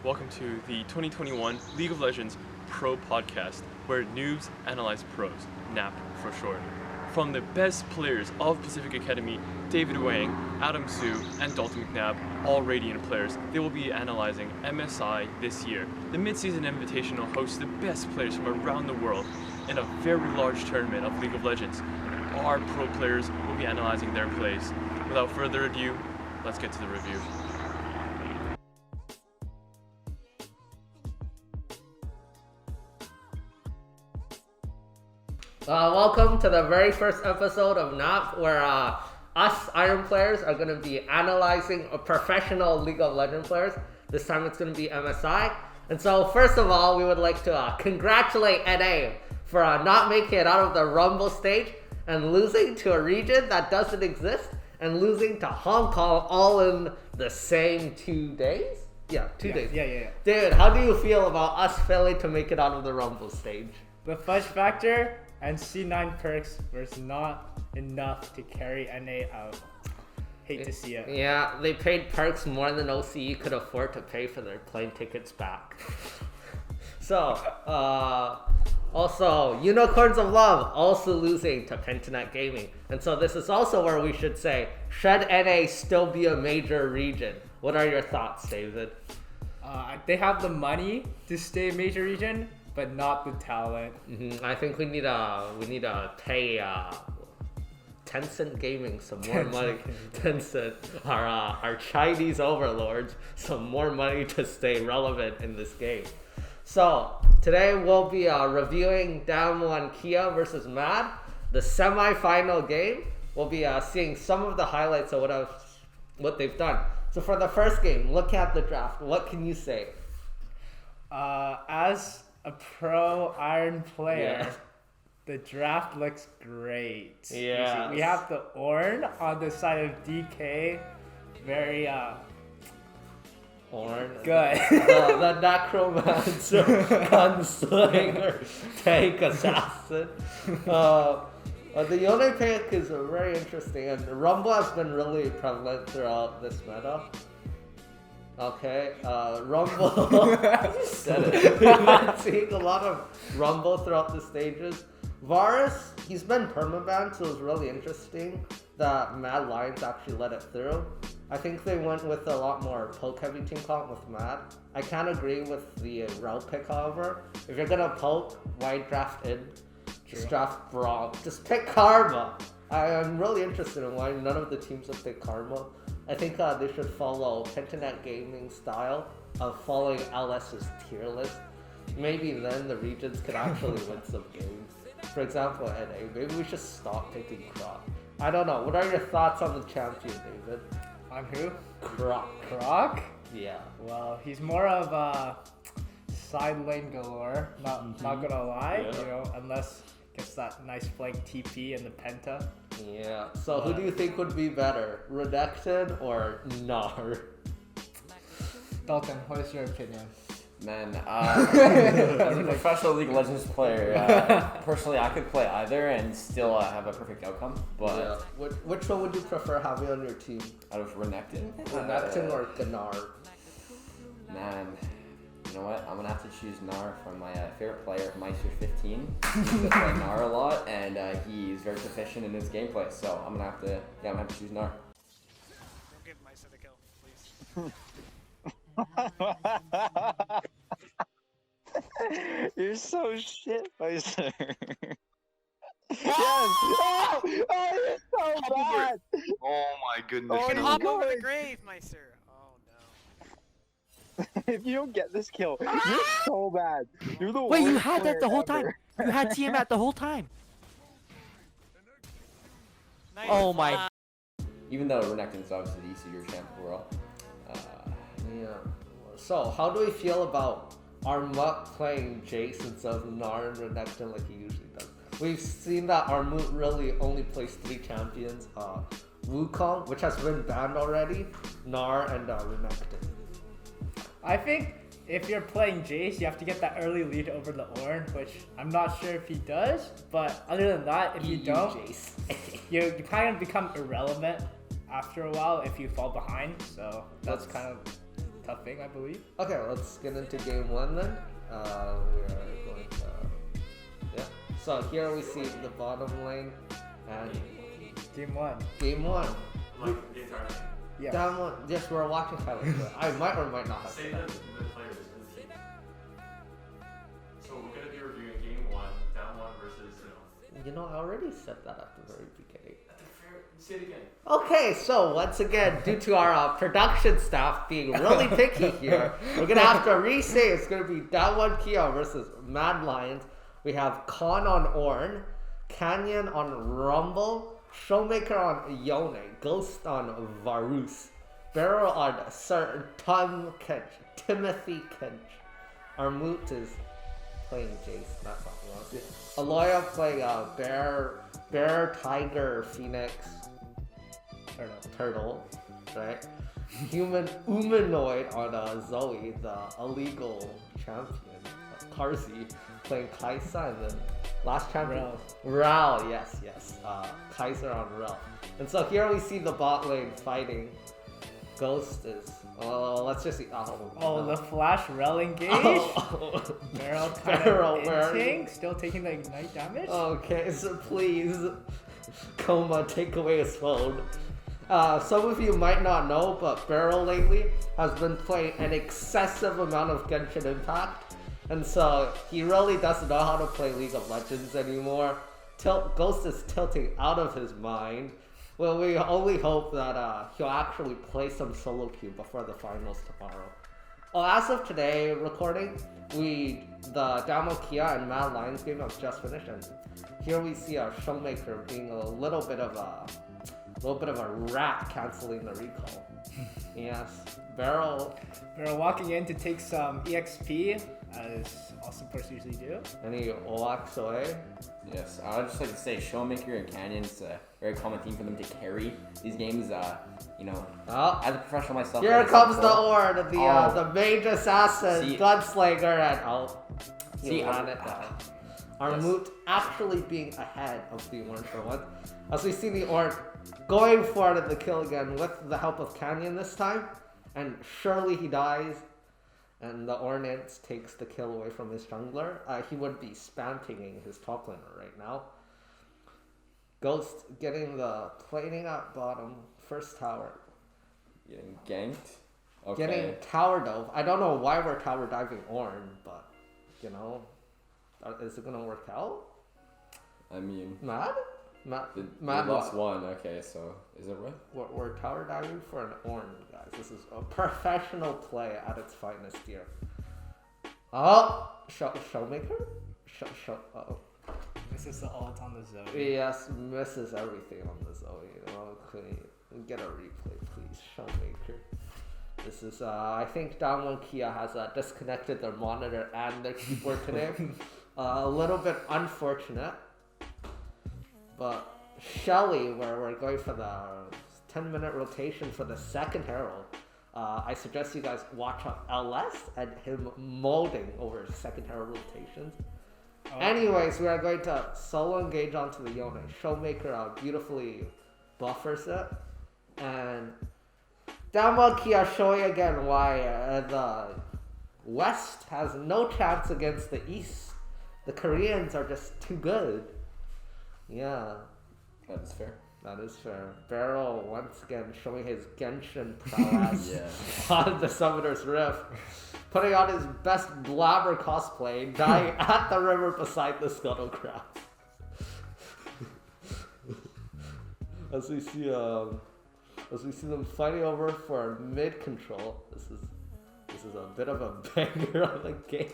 Welcome to the 2021 League of Legends Pro Podcast, where noobs analyze pros, NAP for short. From the best players of Pacific Academy, David Wang, Adam Su, and Dalton McNabb, all Radiant players, they will be analyzing MSI this year. The mid-season invitational hosts the best players from around the world in a very large tournament of League of Legends. Our pro players will be analyzing their plays. Without further ado, let's get to the review. Welcome to the very first episode of NAP, where us Iron players are going to be analyzing a professional League of Legends players. This time it's going to be MSI. And so first of all, we would like to congratulate NA for not making it out of the Rumble stage and losing to a region that doesn't exist and losing to Hong Kong all in the same 2 days? Yeah, 2 days. Yeah. David, how do you feel about us failing to make it out of the Rumble stage? The fudge factor and C9 perks was not enough to carry NA out. Hate to see it. Yeah, they paid perks more than OCE could afford to pay for their plane tickets back. So, also, Unicorns of Love also losing to Pentanet Gaming. And so this is also where we should say, should NA still be a major region? What are your thoughts, David? They have the money to stay a major region, but not the talent. I think we need to pay Tencent Gaming some more money. Tencent, our Chinese overlords, some more money to stay relevant in this game. So today we'll be reviewing Damwon Kia versus Mad, the semi-final game. We'll be seeing some of the highlights of what they've done. So for the first game, look at the draft. What can you say? As a pro Iron player, Yeah. the draft looks great. Yes. We have the Ornn on the side of DK. Very Ornn. good. the Necromancer, Gunslinger, Tank Assassin. The Yone pick is very interesting, and Rumble has been really prevalent throughout this meta. Okay, Rumble. Said it. We've been seeing a lot of Rumble throughout the stages. Varus, he's been permabanned, so it was really interesting that Mad Lions actually let it through. I think they went with a lot more poke-heavy team comp with Mad. I can't agree with the route pick, however. If you're gonna poke, why draft in? Just draft Braum. Just pick Karma. I'm really interested in why none of the teams have picked Karma. I think they should follow Pentanet Gaming style of following LS's tier list. Maybe then the regions could actually win some games. For example, NA, maybe we should stop picking Croc. I don't know. What are your thoughts on the champion, David? On who? Croc. Yeah. Well, he's more of a side lane galore. Not gonna lie, Yeah. unless gets that nice flank TP and the penta. Yeah. So who do you think would be better, Renekton or Gnar? Dalton, what is your opinion? Man, as a professional League of Legends player, personally I could play either and still have a perfect outcome, but Which one would you prefer having on your team? out of Renekton, Renekton or Gnar? man, you know what, I'm gonna have to choose Gnar from my favorite player, Meister15. He used to play Gnar a lot, and he's very proficient in his gameplay, so I'm gonna have to choose Gnar. Don't give Meister the kill, please. You're so shit, Meister. Yes! Oh, you're so bad! Oh my goodness. Oh, You can no. hop over the grave, Meister. Oh no. If you don't get this kill, you're so bad. You're the Wait, worst you had that the whole player time. ever. You had Tiamat the whole time. Nice. Oh my. Even though Renekton's obviously the easier champ overall. Yeah. So how do we feel about Armut playing Jace instead of Gnar and Renekton like he usually does? We've seen that Armut really only plays 3 champions. Wukong, which has been banned already, Gnar, and Renekton. I think if you're playing Jace, you have to get that early lead over the Ornn, which I'm not sure if he does. But other than that, if you don't, Jace. you kind of become irrelevant after a while if you fall behind. So that's kind of tough thing, I believe. Okay, let's get into game one then. We are going to. Yeah. So here we see the bottom lane and Game 1. game one. Like the entire thing. Yeah. Down one. Yes, we're watching highlights. But I might or might not have Say said the that. players in the team. So we're gonna be reviewing game one, down one versus You know, I already said that at the very beginning. at the fair. Say it again. Okay, so once again, due to our production staff being really picky here, we're gonna have to re-say it's gonna be down one Kia versus Mad Lions. We have Khan on Ornn, Canyon on Rumble, Showmaker on Yone, Ghost on Varus, Barrel on Sir Timothy Kench. Armut is playing Jace, that's not wrong. Aloya playing Bear, Tiger, Phoenix, Turtle, right? Humanoid on Zoe, the illegal champion. Karzi playing Kaisa, and then last champion Rao, yes. Kaiser on Rao. And so here we see the bot lane fighting. Ghost is. Oh, let's just see. The flash rel engage. Barrel kind Barrel, of where are you? inting, still taking the ignite damage. Okay, so please, Coma, take away his phone. Some of you might not know, but Barrel lately has been playing an excessive amount of Genshin Impact, and so he really doesn't know how to play League of Legends anymore. Ghost is tilting out of his mind. Well, we only hope that he'll actually play some solo queue before the finals tomorrow. Well, as of today, recording, the Damo Kia and Mad Lions game have just finished, and here we see our Showmaker being a little bit of a rat canceling the recall. Yes, Barrel. Walking in to take some EXP, as all supports usually do. Any Oaxoe? Yes, I would just like to say Showmaker and Canyon is a very common theme for them to carry these games. Oh, As a professional myself, here like I comes said the before, the mage assassin, See- gunslinger, and he See, ran it down. Armut actually being ahead of the Ornn for one. As we see the Ornn going for the kill again with the help of Canyon this time, and surely he dies, and the Ornn takes the kill away from his jungler. He would be spam pinging his top laner right now. Ghost getting the plating at bottom, first tower. Getting ganked. Okay. Getting tower dove. I don't know why we're tower diving Ornn, but is it gonna work out? I mean, Mad they Mad lost what? one. Okay, so is it what? We're tower diving for an Ornn, guys. This is a professional play at its finest here. Oh, Showmaker? Oh. This is the ult on the Zoe. Yes, misses everything on the Zoe. Okay, get a replay, please. Showmaker. This is, I think down one Kia has disconnected their monitor and their keyboard today. A little bit unfortunate. But Shelly, where we're going for the 10-minute rotation for the second Herald, I suggest you guys watch out LS and him molding over second Herald rotations. Oh. Anyways, we are going to solo engage onto the Yone. Showmaker beautifully buffers it. And Damaki are showing again why the West has no chance against the East. The Koreans are just too good. Yeah, That is fair. that is fair. Barrel once again showing his Genshin prowess Yeah. on the Summoner's Rift. Putting on his best blabber cosplay, dying at the river beside the scuttlecraft. As we see them fighting over for mid control. This is a bit of a banger on the game.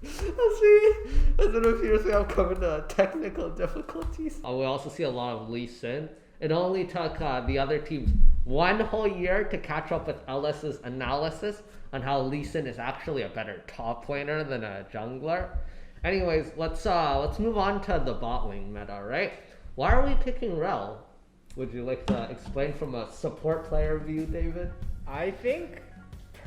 As it appears we have come into technical difficulties. We also see a lot of Lee Sin. It only took the other teams one whole year to catch up with Ellis's analysis on how Lee Sin is actually a better top laner than a jungler. Anyways, let's move on to the bot lane meta, right? Why are we picking Rel? Would you like to explain from a support player view, David? I think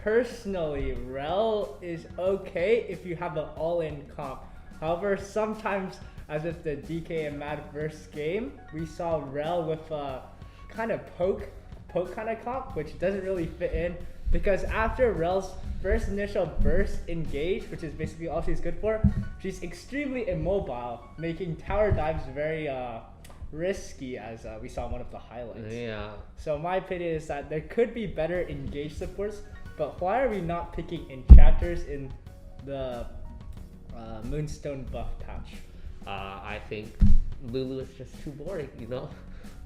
personally, Rel is okay if you have an all-in comp. However, sometimes, as if the DK and Mad versus game, we saw Rel with a kind of poke poke kind of comp, which doesn't really fit in because after Rel's first initial burst engage, which is basically all she's good for, she's extremely immobile, making tower dives very risky, as we saw in one of the highlights. Yeah. So my opinion is that there could be better engage supports, but why are we not picking enchanters in the Moonstone buff patch? I think Lulu is just too boring, you know?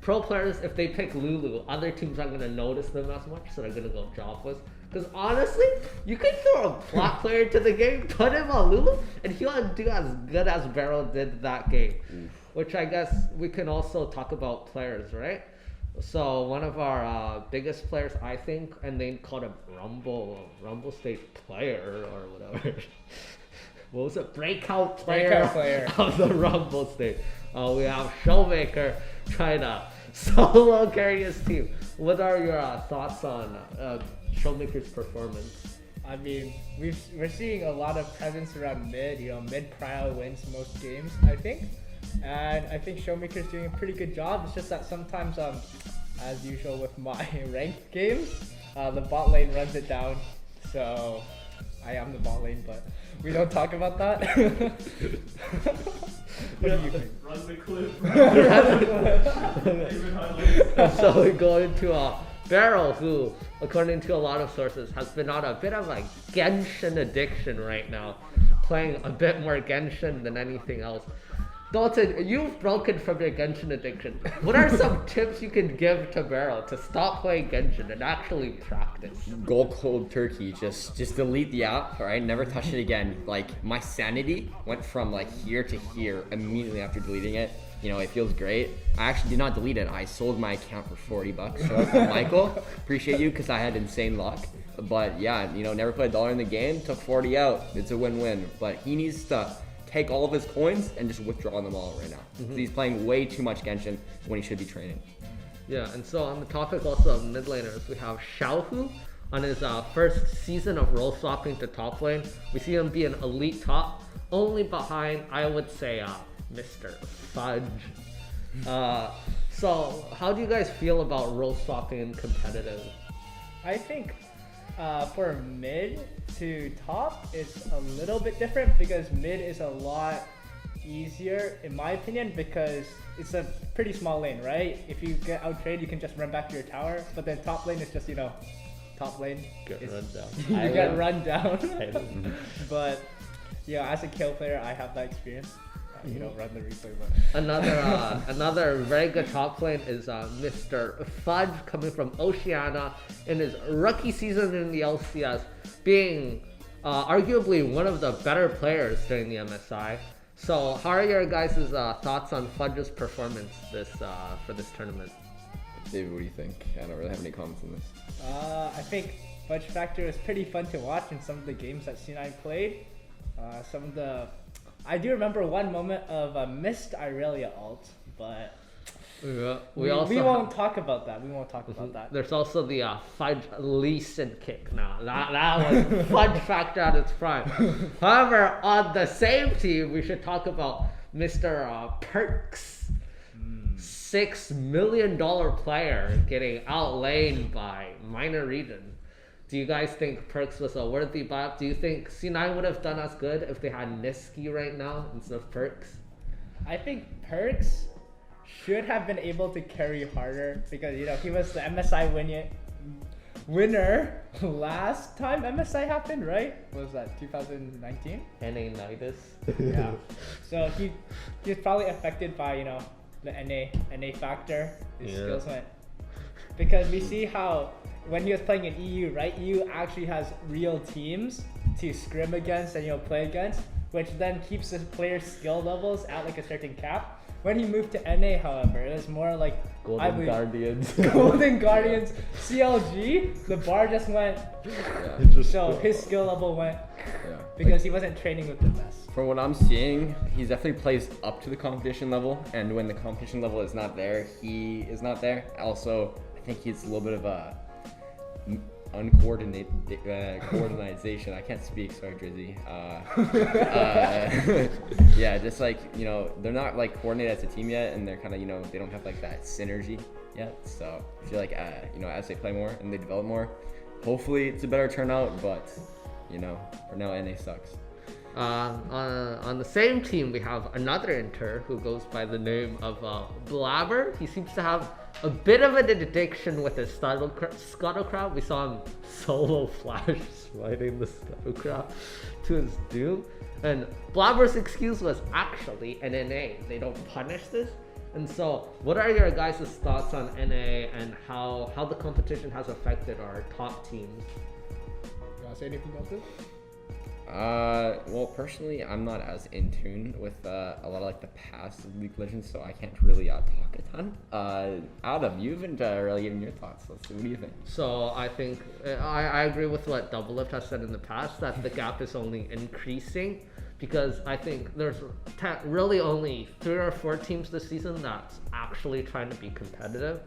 Pro players, if they pick Lulu, other teams aren't going to notice them as much, so they're going to go jobless. Because honestly, you can throw a black player into the game, put him on Lulu, and he'll do as good as Barrel did that game. Which I guess we can also talk about players, right? So one of our biggest players, I think, and they called him Rumble State player or whatever. What was it? Breakout player of the Rumble State. We have Showmaker trying to solo carry his team. What are your thoughts on Showmaker's performance? I mean, we're seeing a lot of presence around mid. You know, mid prio wins most games, I think. And I think Showmaker's doing a pretty good job. It's just that sometimes, as usual with my ranked games, the bot lane runs it down. So I am the bot lane, but we don't talk about that. What do you think? Run the clip. So we go into Barrel, who, according to a lot of sources, has been on a bit of a Genshin addiction right now, playing a bit more Genshin than anything else. Dalton, you've broken from your Genshin addiction. What are some tips you can give to Barrel to stop playing Genshin and actually practice? Go cold turkey. Just delete the app, alright? Never touch it again. Like, my sanity went from like here to here immediately after deleting it. You know, it feels great. I actually did not delete it. I sold my account for $40. So Michael, appreciate you because I had insane luck. But yeah, you know, never put $1 in the game. Took 40 out. It's a win-win. But he needs to take all of his coins and just withdraw them all right now. So he's playing way too much Genshin when he should be training. Yeah, and so on the topic also of mid laners, we have Xiaohu on his first season of role swapping to top lane. We see him be an elite top, only behind, I would say, Mr. Fudge. So how do you guys feel about role swapping in competitive? I think for mid to top, it's a little bit different because mid is a lot easier, in my opinion, because it's a pretty small lane, right? If you get out trade, you can just run back to your tower. But then top lane is just, you know, top lane. Get run down. You get run down. But yeah, as a kill player, I have that experience. You don't run the replay, but another very good top lane is Mr. Fudge coming from Oceania in his rookie season in the LCS, being arguably one of the better players during the MSI. So how are your guys' thoughts on Fudge's performance for this tournament? David, what do you think? I don't really have any comments on this. I think Fudge Factor is pretty fun to watch in some of the games that C9 played. I do remember one moment of a missed Irelia ult, but we won't talk about that. We won't talk about that. There's also the Fudge Leeson kick now. That was Fudge Factor at its prime. However, on the same team, we should talk about Mr. Perks. $6 million player getting outlaned by Minor Region. Do you guys think Perks was a worthy buy-up? Do you think C9 would have done as good if they had Niski right now instead of Perks? I think Perks should have been able to carry harder because, you know, he was the MSI winner last time MSI happened, right? What was that, 2019? NA-nitis. Yeah. So he was probably affected by, you know, the NA factor. His skills went. Because we see how when he was playing in EU, right? EU actually has real teams to scrim against and, you know, play against, which then keeps the player's skill levels at like a certain cap. When he moved to NA, however, it was more like Golden Guardians. Golden Guardians, CLG. The bar just went. So his skill level went because he wasn't training with the best. From what I'm seeing, he definitely plays up to the competition level, and when the competition level is not there, he is not there. Also, I think he's a little bit of a uncoordinated coordination. I can't speak, sorry, Drizzy. Yeah, just like, you know, they're not like coordinated as a team yet, and they're kind of, you know, they don't have like that synergy. yet. So I feel like as they play more and they develop more, hopefully it's a better turnout. But for now, NA sucks. On the same team, we have another inter who goes by the name of Blabber. He seems to have a bit of an addiction with his scuttlecraft. We saw him solo flash sliding the scuttlecraft to his doom. And Blabber's excuse was actually an NA. They don't punish this. And so, what are your guys' thoughts on NA and how the competition has affected our top teams? You wanna say anything about this? Well, personally, I'm not as in tune with a lot of like the past of League of Legends, so I can't really talk a ton. Adam, you haven't really given your thoughts. What do you think? So I think I agree with what Double Lift has said in the past, that the gap is only increasing, because I think there's really only 3 or 4 teams this season that's actually trying to be competitive.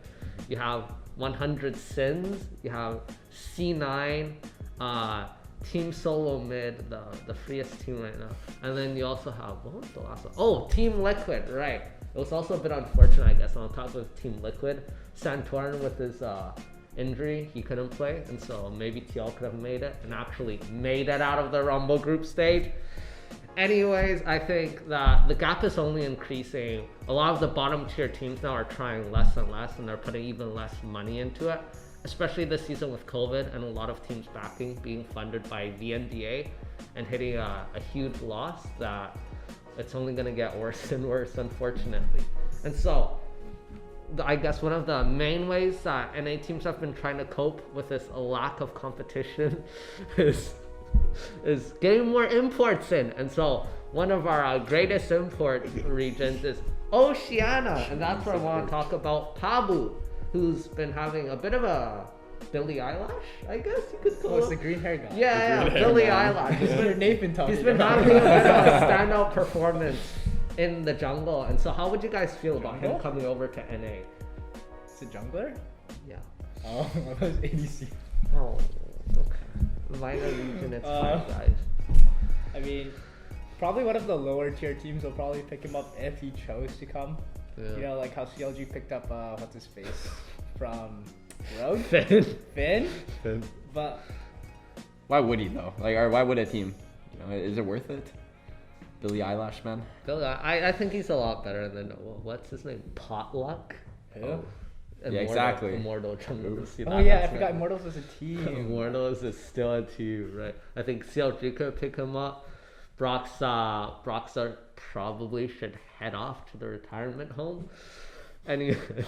You have 100 Sins, you have C9, Team Solo Mid, the freest team right now. And then you also have, what was the last one? Oh, Team Liquid, right. It was also a bit unfortunate, I guess, on top of Team Liquid. Santorin with his injury, he couldn't play, and so maybe TL could have made it, and actually made it out of the Rumble group stage. Anyways, I think that the gap is only increasing. A lot of the bottom tier teams now are trying less and less, and they're putting even less money into it. Especially this season with COVID and a lot of teams backing being funded by the NBA and hitting a huge loss, that it's only going to get worse and worse, unfortunately. And so I guess one of the main ways that NA teams have been trying to cope with this lack of competition is getting more imports in. And so one of our greatest import regions is Oceania, and that's where I want to talk about Pabu, who's been having a bit of a Billie Eilish, I guess you could call Oh, it's him. the green hair guy. Yeah, Billie Eilish. He's been Nathan talking. He's been having a bit of a standout performance in the jungle. And so how would you guys feel about him coming over to NA? It's a jungler? Yeah. Oh, I thought it was ADC. Oh, okay. Minor region, it's fine, guys. I mean, probably one of the lower tier teams will probably pick him up if he chose to come. Yeah. You know, like how CLG picked up, what's his face? From Rogue? Finn. Finn? But Why would he though? Or why would a team? Is it worth it? Billie Eilish, man. I think he's a lot better than, what's his name? Potluck? who? Immortal, Yeah, exactly. Immortal jungle. Oh yeah, I forgot Immortals was a team. Immortals is still a team, right? I think CLG could pick him up. Broxar probably should head off to the retirement home. Anyway,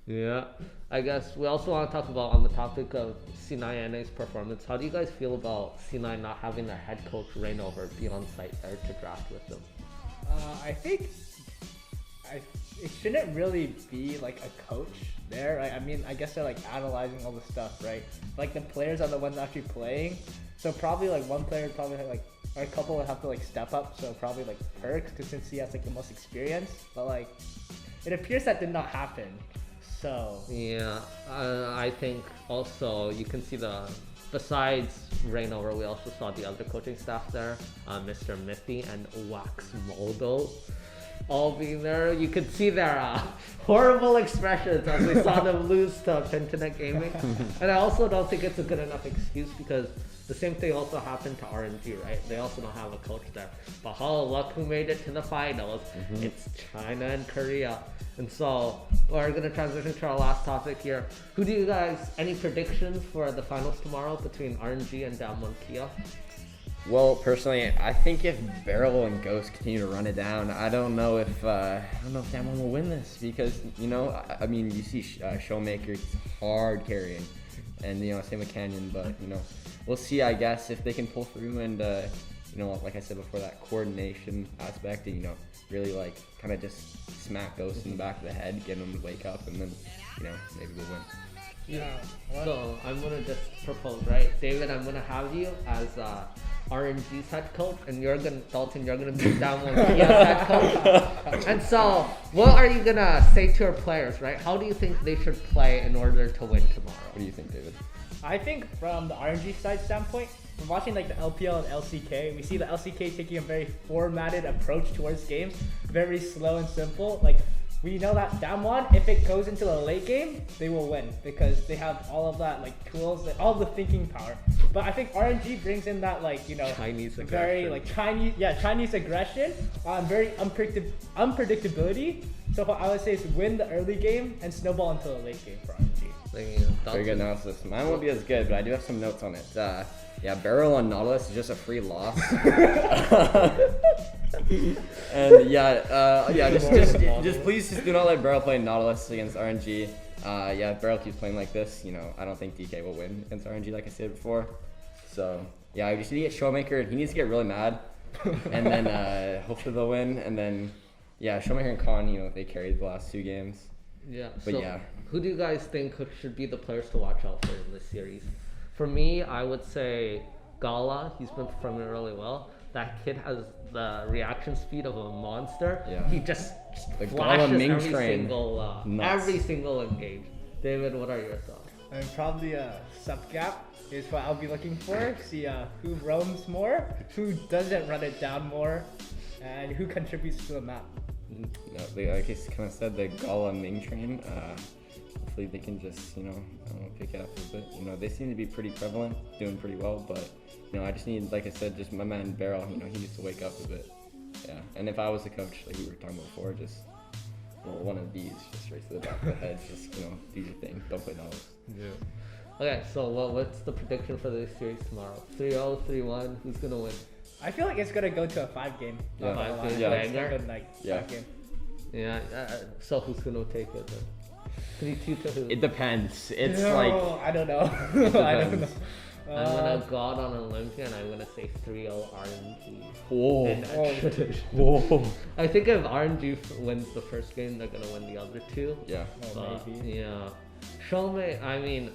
yeah. I guess we also want to talk about, on the topic of C9 NA's performance, how do you guys feel about C9 not having their head coach Rainover be on site there to draft with them? I think it shouldn't really be like a coach there, right? I mean, I guess they're like analyzing all the stuff, right? Like the players are the ones actually playing, so probably like one player would probably have like, or a couple would have to like step up, so probably like Perks, because since he has like the most experience, but like it appears that did not happen. So yeah, I think also you can see besides Rainover, we also saw the other coaching staff there, Mr. Miffy and Wax Moldo, all being there. You could see their horrible expressions as we saw them lose to Pentanet Gaming. And I also don't think it's a good enough excuse, because the same thing also happened to RNG, right? They also don't have a coach there. But how luck who made it to the finals? It's China and Korea. And so we're going to transition to our last topic here. Who do you guys, any predictions for the finals tomorrow between RNG and Damwon Kia? Well, personally, I think if Beryl and Ghost continue to run it down, I don't know if Damwon will win this, because I mean, you see Showmaker hard carrying, and same with Canyon, but we'll see, I guess, if they can pull through, and like I said before, that coordination aspect, and really like kind of just smack Ghost in the back of the head, get him to wake up, and then maybe we'll win. Yeah. So I'm gonna just propose, right, David? I'm gonna have you as RNG's head coach, and Dalton, you're gonna be Damwon Kia's head coach. And so, what are you gonna say to your players, right? How do you think they should play in order to win tomorrow? What do you think, David? I think from the RNG side standpoint, from watching like the LPL and LCK, we see the LCK taking a very formatted approach towards games, very slow and simple. Like we know that Damwon, if it goes into the late game, they will win because they have all of that like tools, like, all the thinking power. But I think RNG brings in that like Chinese very aggression. like Chinese aggression, very unpredictability. So what I would say is win the early game and snowball into the late game for RNG. Very good analysis. Mine won't be as good, but I do have some notes on it. Yeah, Barrel on Nautilus is just a free loss. And just please just do not let Barrel play Nautilus against RNG. Yeah, if Barrel keeps playing like this, I don't think DK will win against RNG like I said before. So yeah, I just need to get Showmaker. He needs to get really mad, and then hopefully they'll win. And then yeah, Showmaker and Con, they carried the last 2 games. Yeah. But So yeah. who do you guys think should be the players to watch out for in this series? For me, I would say Gala. He's been performing really well. That kid has the reaction speed of a monster. Yeah. He just The Gala flashes Ming every train. single Nuts. every single engage. David, what are your thoughts? And probably a sub gap is what I'll be looking for. See who roams more, who doesn't run it down more, and who contributes to the map. No, like I kind of said, the Gala Ming train. Hopefully they can just, pick it up a bit. They seem to be pretty prevalent, doing pretty well, but, I just need, like I said, just my man Barrel, he needs to wake up a bit. Yeah, and if I was the coach, like we were talking about before, just, one of these, just straight to the back of the head, just, do your thing, don't play Nautilus. Yeah. Okay, so what's the prediction for this series tomorrow? 3-0, 3-1, who's gonna win? I feel like it's gonna go to a 5 game. Yeah. 5 game. Yeah. It's gonna be, Yeah. 5 game. Yeah, so who's gonna take it then? 3-2 to who? It depends. It's No, like, I don't know. I don't know. I'm gonna go out on Olympia and I'm gonna say 3-0 RNG. whoa, In that whoa. I think if RNG wins the first game, they're gonna win the other 2. Yeah. But, maybe. yeah. Showmei, I mean,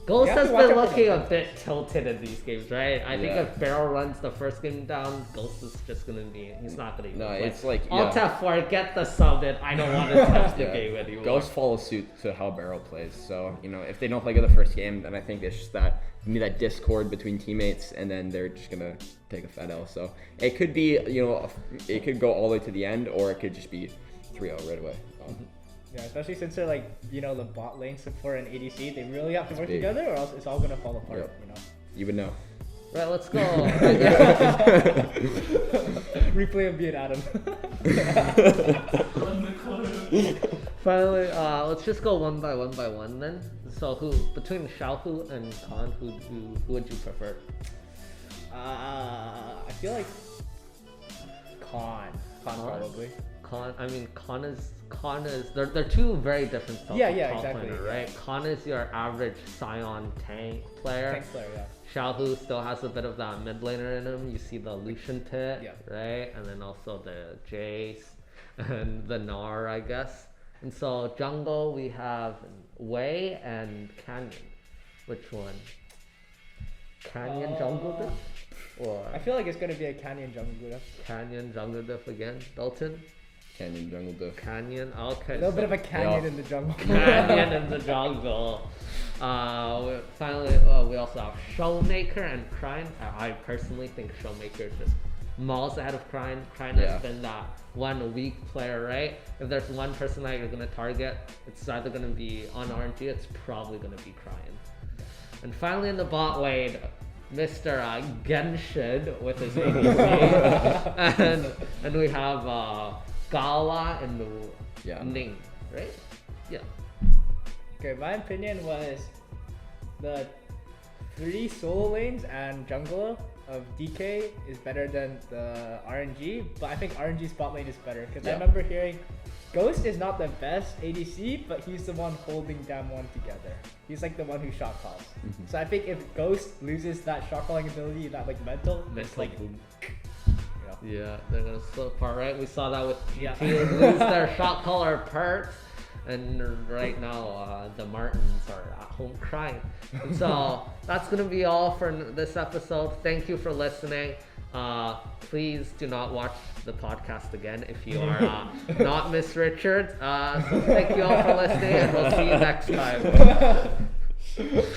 Ghost You have has to watch been out for looking them. a bit tilted in these games, right? I think Yeah. if Barrel runs the first game down, Ghost is just gonna be, he's not gonna even No, play. it's like, Alt yeah. F4, the summit. I don't want to touch the Yeah. game anymore. Ghost follows suit to how Barrel plays. So, if they don't play good the first game, then I think it's just that that discord between teammates, and then they're just gonna take a fat L. So it could be, it could go all the way to the end, or it could just be 3-0 right away. Yeah, especially since they're like, the bot lane support and ADC, they really have to work big. together, or else it's all gonna fall apart. Yep. You would know. Right, let's go. Replay of being Adam. Finally, let's just go one by one then. So between Xiaohu and Khan, who would you prefer? I feel like Khan probably. Khan is they're 2 very different styles. Yeah, of yeah, top exactly, laner, yeah. right? Khan is your average Scion tank player. Tank player, yeah. Xiaohu still has a bit of that mid laner in him. You see the Lucian pit, Yeah. right? And then also the Jace and the Gnar, I guess. And so jungle we have Wei and Canyon. Which one? Canyon jungle diff? Or I feel like it's gonna be a Canyon jungle diff. Canyon jungle diff again? Dalton? Canyon Jungle Diff. Canyon? Okay. A little bit of a canyon Yeah. in the jungle. Canyon in the jungle. Finally, we also have Showmaker and Krine. I personally think Showmaker is just miles ahead of Krine. Krine Yeah. has been that one weak player, right? If there's one person that you're gonna target, it's either gonna be on RNG, it's probably gonna be Krine. And finally in the bot lane, Mr. Genshin with his ADC. and we have Gala and Yeah. Ning, right? Yeah. Okay, my opinion was the 3 solo lanes and jungle of DK is better than the RNG, but I think RNG's bot lane is better because I Yeah. remember hearing Ghost is not the best ADC, but he's the one holding Damwon together. He's like the one who shot calls. So I think if Ghost loses that shot calling ability, that like mental, it's like boom. you know. Yeah, they're gonna split apart, right? We saw that with Yeah. GT lose their shot caller perks, and right now the Martins are at home crying. And so that's gonna be all for this episode. Thank you for listening. Please do not watch the podcast again if you are not Miss Richards. So thank you all for listening, and we'll see you next time.